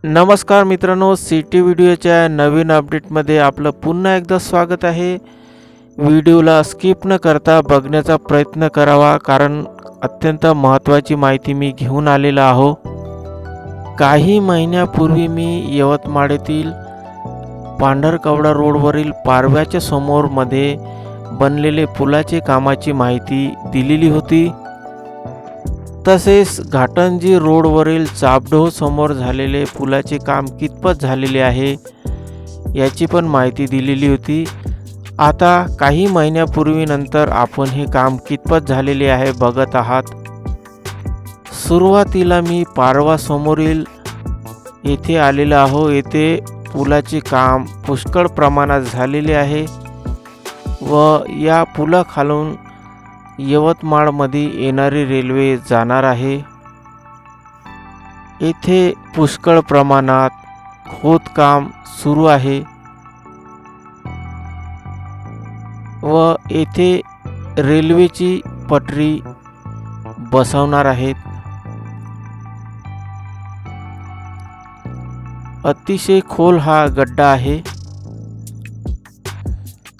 नमस्कार मित्रांनो, सिटी व्हिडिओच्या नवीन अपडेटमध्ये आपलं पुन्हा एकदा स्वागत आहे। व्हिडिओला स्किप न करता बघण्याचा प्रयत्न करावा, कारण अत्यंत महत्त्वाची माहिती मी घेऊन आलेला आहो। काही महिन्यापूर्वी मी यवतमाळ येथील पांढरकवडा रोडवरील पारव्याच्या समोर मध्ये बनलेले पुलाचे कामाची माहिती दिलेली होती। तसेच घाटंजी रोडवरील चापढोह समोर झालेले पुलाचे काम कितपत झालेले आहे याची पण माहिती दिलेली होती। आता काही महिन्यापूर्वी नंतर आपण हे काम कितपत झालेले आहे बघत आहात। सुरुवातीला मी पारवा समोरील येथे आलेला आहो। येथे पुलाचे काम पुष्कळ प्रमाणात झालेले आहे व या पुलाखालून यवतमाळमध्ये येणारी रेल्वे जाणार आहे। येथे पुष्कळ प्रमाणात खोदकाम सुरू आहे व येथे रेल्वेची पटरी बसवणार आहेत। अतिशय खोल हा गड्डा आहे,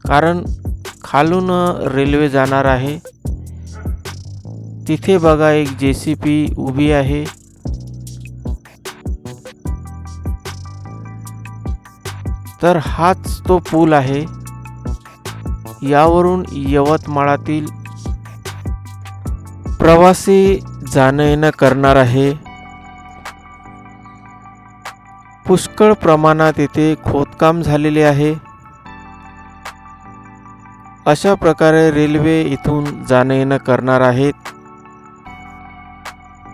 कारण खालून रेल्वे जाणार आहे। तिथे बघा एक JCB उभी आहे। तर हाच तो पूल आहे, यावरून यवतमाळातील प्रवासी जाणं येणं करणार आहे। पुष्कळ प्रमाणात येथे खोदकाम झालेले आहे। अशा प्रकारे रेल्वे इथून जाणं येणं करणार आहेत।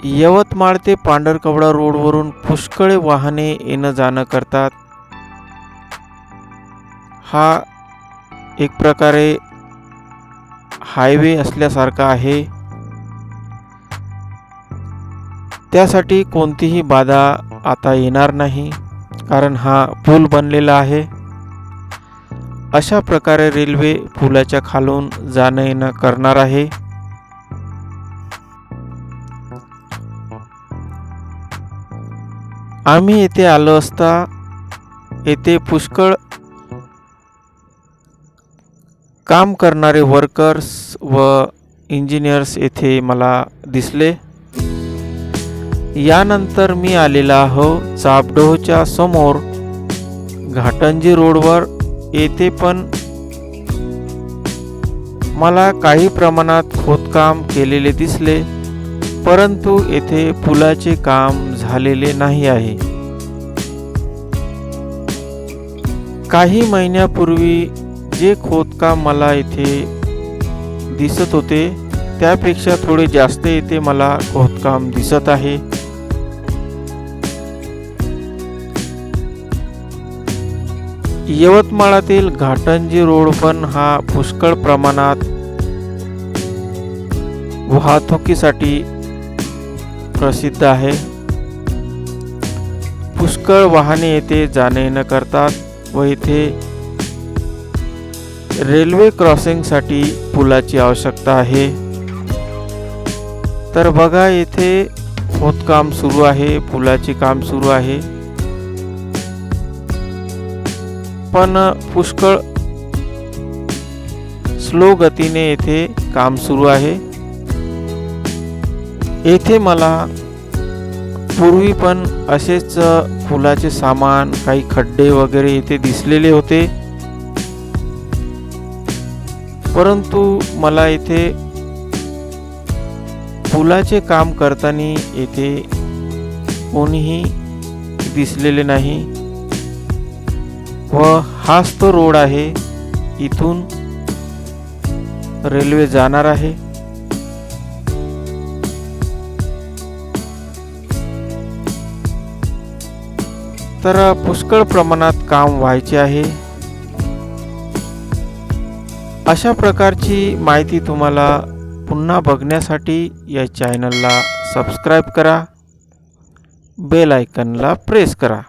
यवतमाळ ते पांढरकवडा रोडवरून पुष्कळ वाहने येणं जाणं करतात। हा एक प्रकारे हायवे असल्यासारखा आहे, त्यासाठी कोणतीही बाधा आता येणार नाही, कारण हा पूल बनलेला आहे। अशा प्रकारे रेल्वे पुलाच्या खालून जाणं येणं करणार आहे। आम्ही येथे आलो असता येथे पुष्कळ काम करणारे वर्कर्स व इंजिनियर्स येथे मला दिसले। यानंतर मी आलेला आहो चापढोहच्या समोर घाटंजी रोडवर। येथे पण मला काही प्रमाणात खोदकाम केलेले दिसले, परंतु येथे पुलाचे काम झालेले नाही आहे। काही महिन्यापूर्वी जे खोदकाम मला येथे दिसत होते त्यापेक्षा थोडे जास्त येथे मला खोदकाम दिसत आहे। यवतमाळातील घाटंजी रोड पण हा पुष्कळ प्रमाणात वाहतुकीसाठी प्रसिद्ध आहे। पुष्कळ वाहने येथे जाणे येणे करतात व येथे रेल्वे क्रॉसिंगसाठी पुलाची आवश्यकता आहे। तर बघा येथे खोदकाम सुरू आहे, पुलाचे काम सुरू आहे, पण पुष्कळ स्लो गतीने येथे काम सुरू आहे। येथे मला पूर्वी पण असेच पुलाचे सामान, काही खड्डे वगैरे येथे दिसलेले होते, परंतु मला येथे पुलाचे काम करताना येथे कोणीही दिसलेले नाही व हाच तो रोड आहे, इथून रेल्वे जाणार आहे। तर पुष्कळ प्रमाणात काम व्हायचे आहे। अशा प्रकारची माहिती तुम्हाला पुन्हा बघण्यासाठी या चॅनलला सबस्क्राईब करा, बेल आयकॉनला प्रेस करा।